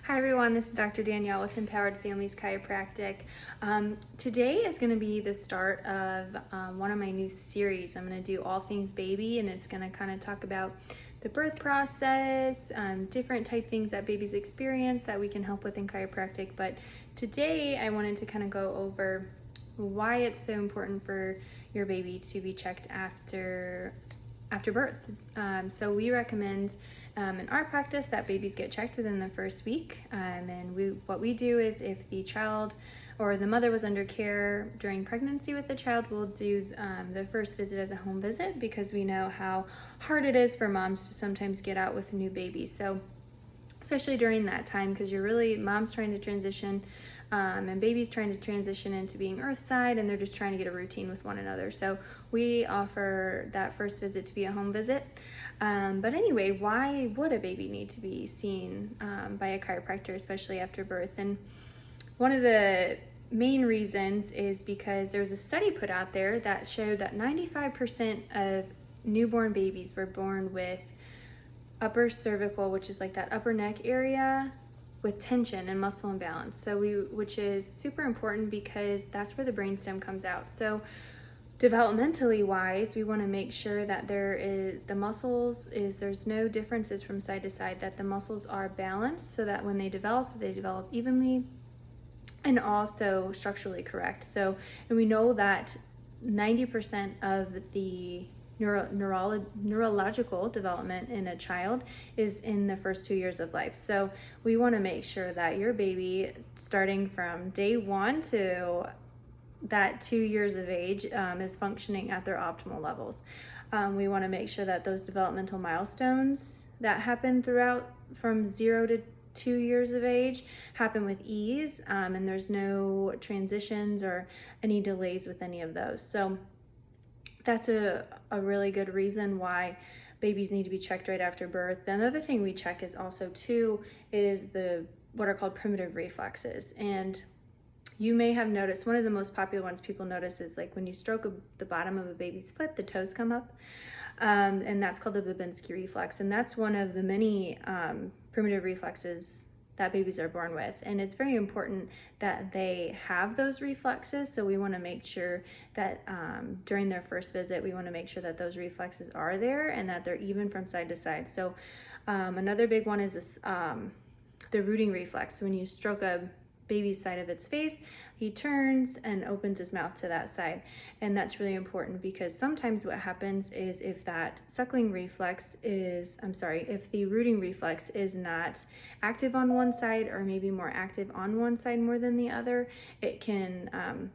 Hi everyone, this is Dr. Danielle with Empowered Families Chiropractic. Today is going to be the start of one of my new series. I'm going to do all things baby, and it's going to kind of talk about the birth process, different type things that babies experience that we can help with in chiropractic. But today I wanted to kind of go over why it's so important for your baby to be checked after birth. So we recommend in our practice that babies get checked within the first week. What we do is if the child or the mother was under care during pregnancy with the child, we'll do the first visit as a home visit, because we know how hard it is for moms to sometimes get out with new babies. So especially during that time, because mom's trying to transition and baby's trying to transition into being earthside, and they're just trying to get a routine with one another. So we offer that first visit to be a home visit. But anyway, why would a baby need to be seen by a chiropractor, especially after birth? And one of the main reasons is because there's a study put out there that showed that 95% of newborn babies were born with upper cervical, which is like that upper neck area, with tension and muscle imbalance. Which is super important because that's where the brainstem comes out. So developmentally wise, we want to make sure that there's no differences from side to side, that the muscles are balanced so that when they develop evenly and also structurally correct. And we know that 90% of the neurological development in a child is in the first 2 years of life. So we want to make sure that your baby, starting from day one to that 2 years of age, is functioning at their optimal levels. We want to make sure that those developmental milestones that happen throughout from 0 to 2 years of age happen with ease, and there's no transitions or any delays with any of those. So that's a really good reason why babies need to be checked right after birth. The other thing we check is also is what are called primitive reflexes. And you may have noticed one of the most popular ones people notice is like when you stroke the bottom of a baby's foot, the toes come up. And that's called the Babinski reflex. And that's one of the many primitive reflexes that babies are born with. And it's very important that they have those reflexes. So we want to make sure that during their first visit, we want to make sure that those reflexes are there and that they're even from side to side. So another big one is this, the rooting reflex. When you stroke a baby's side of its face, he turns and opens his mouth to that side. And that's really important because sometimes what happens is if the rooting reflex is not active on one side, or maybe more active on one side more than the other, it can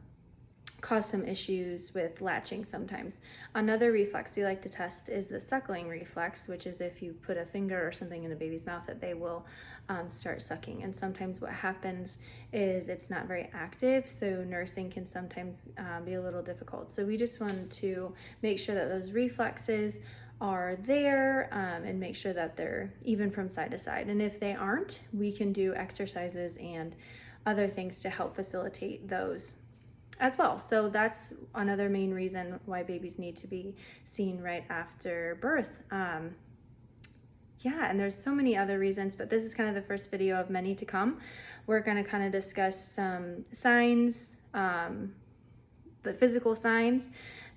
cause some issues with latching sometimes. Another reflex we like to test is the suckling reflex, which is if you put a finger or something in a baby's mouth that they will start sucking. And sometimes what happens is it's not very active, so nursing can sometimes be a little difficult. So we just want to make sure that those reflexes are there and make sure that they're even from side to side. And if they aren't, we can do exercises and other things to help facilitate those as well. So that's another main reason why babies need to be seen right after birth. And there's so many other reasons, but this is kind of the first video of many to come. We're going to kind of discuss some signs, the physical signs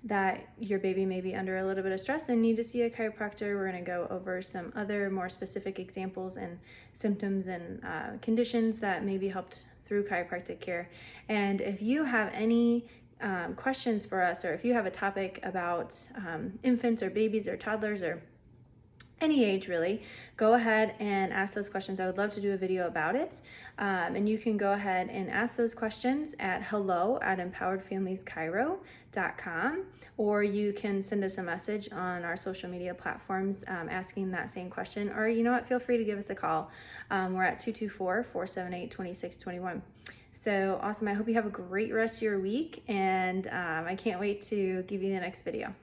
that your baby may be under a little bit of stress and need to see a chiropractor. We're going to go over some other more specific examples and symptoms and conditions that may be helped through chiropractic care. And if you have any questions for us, or if you have a topic about infants or babies or toddlers or any age really, go ahead and ask those questions. I would love to do a video about it. And you can go ahead and ask those questions at hello@empoweredfamilieschiro.com, or you can send us a message on our social media platforms asking that same question, or you know what, feel free to give us a call. We're at 224-478-2621. So awesome. I hope you have a great rest of your week, and I can't wait to give you the next video.